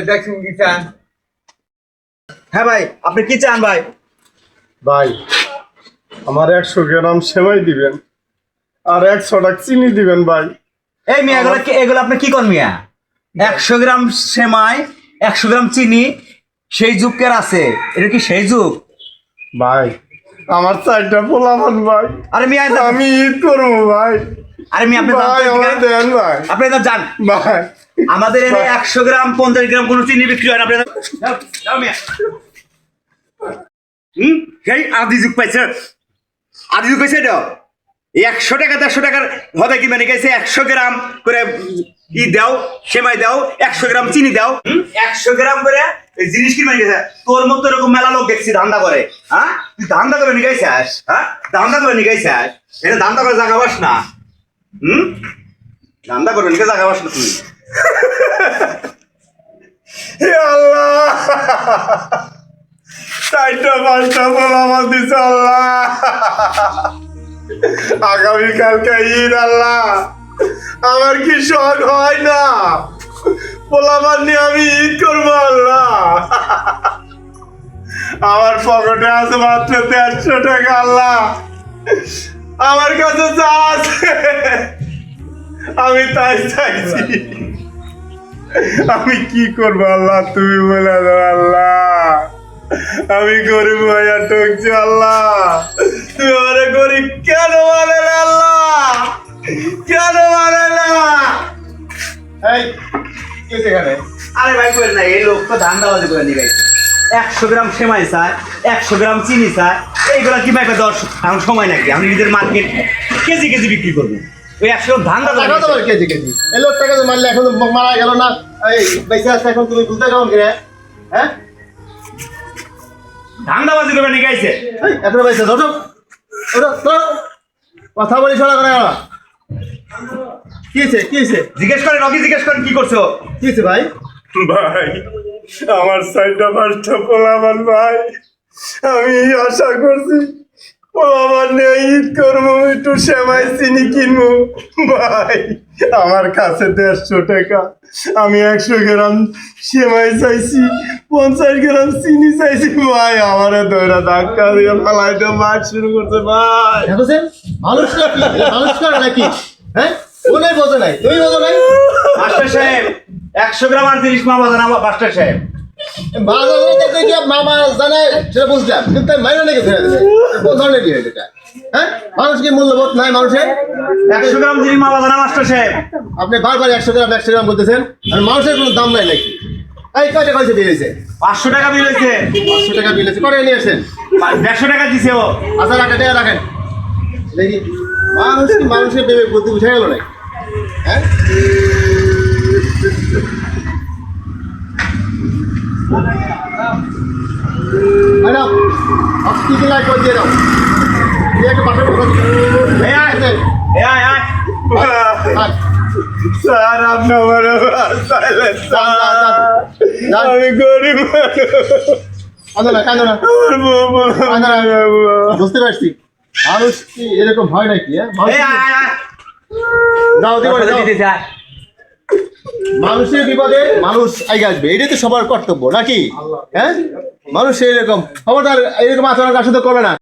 দেখছেন কি চান? হ্যাঁ ভাই, আপনি কি চান ভাই? ভাই আমার 100 গ্রাম সেমাই দিবেন আর 100 টাকা চিনি দিবেন ভাই। এই মিয়া, এগুলো আপনি কি করেন মিয়া? 100 গ্রাম সেমাই, 100 গ্রাম চিনি, সেই যুগের আছে? এটা কি সেই যুগ? ভাই আমার 4টা পোলাপান ভাই। আরে মিয়া, আমি ঈদ করবো ভাই। আরে মিয়া, আপনি ভাই আমার দেন ভাই। আপনি এটা জান ভাই আমাদের এখানে 100 গ্রাম 50 গ্রাম কোনো চিনি বিক্রি হয় না। আপনি যাও মিয়া। সেই আদি যুগ পাইছে, আদি যুগ পাইছে এটা 100 টাকা 150 টাকার হবে কি মানে গেছে 100 গ্রাম করে ই দাও, সেমাই দাও, 100 গ্রাম চিনি দাও, 100 গ্রাম করে জিনিস কি মানে গেছে। তোর মতো এরকম মেলা লোক দেখছি ধান্দা করে। হ্যাঁ, তুই ধান্দা করে নিগাইছিস? হ্যাঁ, ধান্দা করে নিগাইছিস? এটা ধান্দা করে জাগাবাস না। ধান্দা করে নিকে জাগাবাস না তুই। হে আল্লাহ, 4টা 5টা পোলাপান দিছে আল্লাহ। আগামীকালকে ঈদ আল্লাহ, আমার কি শখ হয় না পোলাপান নিয়ে আমি ঈদ করবো আল্লাহ। আমার পকেটে আছে মাত্র 150 টাকা আল্লাহ। আমার কাছে যা আছে আমি তাই চাইছি। আমি কি করবো আল্লাহ, তুমি বলে দাও আল্লাহ। আমি গরিব ভাইয়া ঠকছি আল্লাহ, তুমি আমারে গরিব কেন বলে না আল্লাহ, কেন বলে না? এই কি হয়েছে এখানে? আরে ভাই করেন না, এই লোক তো ধান্দাবাজি করে নিয়ে গেছে। 100 গ্রাম সেমাই চায়, 100 গ্রাম চিনি চায়, এইগুলা কি ভাই 10 এখন সময় নাকি? আমি নিজের মার্কেট কেজি কেজি বিক্রি করবো। ওই 100 ধান্দা টাকা তো বলে কেজি কেজি, এই লোকটাকে তো মারলে এখন তো মারা গেল না। এই বেঁচে আছে এখন, তুমি বুঝতে কেমন করে? হ্যাঁ ধান্দাবাজি করে নিয়ে গেছে। এত বেঁচে ধরো কথা বলি শোনা করে। কি হয়েছে কি হয়েছে? জিজ্ঞেস করেন, রকি জিজ্ঞেস করেন কি করছো। কি হয়েছে ভাই? ভাই আমার 4টা 5টা পোলাপান ভাই, আমি আশা করছি পোলাপান নিয়ে ঈদ করবো, একটু সেমাই চিনি কিনবো ভাই। আমার কাছে 150 টাকা, আমি 100 গ্রাম সেমাই চাইছি, 50 গ্রাম চিনি চাইছি ভাই। আমার দৌড়া ধাক্কা দিয়ে ফালাইতে মার শুরু করছে ভাই। দেখছেন মানুষ মানুষ করে নাকি? হ্যাঁ, ওনাই বোঝো নাই, তুমি বোঝো নাই। মাস্টার সাহেব 100 গ্রাম আর 30 মা বাজান মাস্টার সাহেব। বাজারে দেখে কি মামা জানে সেটা বুঝলাম, কিন্তু মাইনে নাকি ফেলে দেবে? কোন ধরনের কি এটা? হ্যাঁ, মানুষ কি মূল্যবোধ নাই মানুষের? 100 গ্রাম 30 মা বাজান মাস্টার সাহেব। আপনি বারবার 100 গ্রাম বলতেছেন, আর মানুষের কোনো দাম নাই নাকি? এই কয়টা কয়সে বিল হয়েছে? 500 টাকা বিল হয়েছে। 500 টাকা বিল হয়েছে, কটা নিয়ে আসেন? 150 টাকা দিছে ও। আচ্ছা রাখেন, টাকা রাখেন দেখি। মানুষ কি মানুষের ভেবে বুদ্ধি বুঝে গেল নাকি? হ্যাঁ, ম্যাডাম আপনি কি লাইক করে দিয়ে দাও, দিয়ে একটা পাশের কথা এই আয়, এই আয়, আয়। স্যার আপনি আমার চাইলেন স্যার, আমি গরিব কাঁদো না কাঁদো না, বুঝতে পারছি মানুষ কি এরকম হয় নাকি? এই আয়, আয়, আয়। যাও দিবো কথা যাও। দিতেছে, আয়। মানুষের বিপদে মানুষ আগে আসবে, এটাই তো সবার কর্তব্য নাকি? হ্যাঁ, মানুষ এরকম খবরদার এরকম আচরণ কার সাথে করবে না।